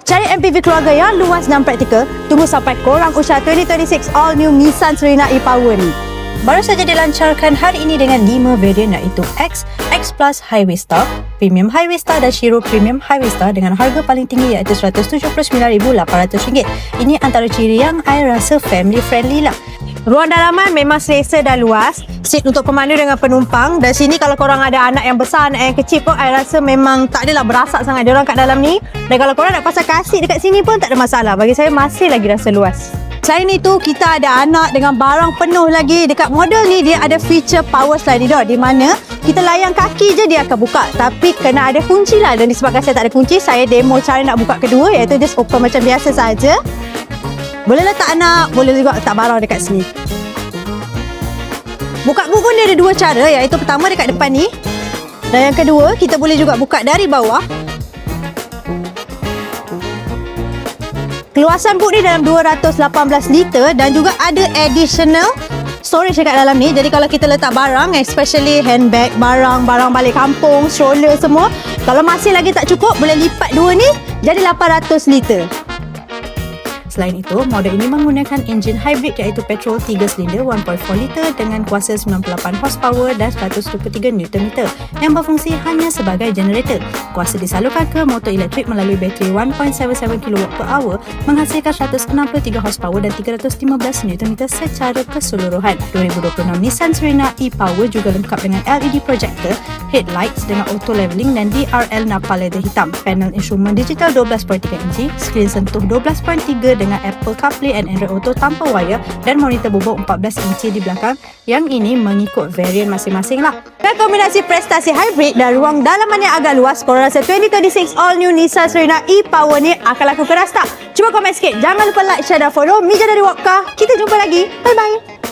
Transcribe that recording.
Cari MPV keluarga yang luas dan praktikal. Tunggu sampai korang usia 2026 all new Nissan Serena e-Power ni. Baru saja dilancarkan hari ini dengan 5 varian iaitu X, X Plus Highway Star, Premium Highway Star dan Shiro Premium Highway Star dengan harga paling tinggi iaitu RM179,800. Ini antara ciri yang I rasa family friendly lah. Ruang dalaman memang selesa dan luas. Seat untuk pemandu dengan penumpang. Dan sini kalau korang ada anak yang besar, anak yang kecil pun I rasa memang tak adalah berasak sangat diorang kat dalam ni. Dan kalau korang nak pasang kasut dekat sini pun tak ada masalah. Bagi saya masih lagi rasa luas. Selain itu, kita ada anak dengan barang penuh lagi. Dekat model ni dia ada feature power sliding door di mana kita layang kaki je dia akan buka. Tapi kena ada kunci lah. Dan disebabkan saya tak ada kunci, saya demo cara nak buka kedua iaitu just open macam biasa saja. Boleh letak anak, boleh juga letak barang dekat sini. Buka boot pun dia ada dua cara iaitu pertama dekat depan ni. Dan yang kedua, kita boleh juga buka dari bawah. Keluasan boot ni dalam 218 liter dan juga ada additional storage dekat dalam ni. Jadi kalau kita letak barang, especially handbag, barang balik kampung, stroller semua, kalau masih lagi tak cukup, boleh lipat dua ni jadi 800 liter. Selain itu, model ini menggunakan enjin hybrid iaitu petrol 3 silinder 1.4 liter dengan kuasa 98 horsepower dan 123 Nm yang berfungsi hanya sebagai generator. Kuasa disalurkan ke motor elektrik melalui bateri 1.77 kWh menghasilkan 163 horsepower dan 315 Nm secara keseluruhan. 2026 Nissan Serena e-Power juga lengkap dengan LED projector, headlights dengan auto leveling dan DRL napal leather hitam, panel instrumen digital 12.3 inci, skrin sentuh 12.3 dengan Apple CarPlay and Android Auto tanpa wire dan monitor bubuk 14 inci di belakang. Yang ini mengikut varian masing-masing lah. Dan kombinasi prestasi hybrid dan ruang dalaman yang agak luas, korang rasa 2026 all new Nissan Serena e-Power ni akan laku keras tak? Cuba komen sikit. Jangan lupa like, share dan follow Mija dari Wapka. Kita jumpa lagi. Bye-bye.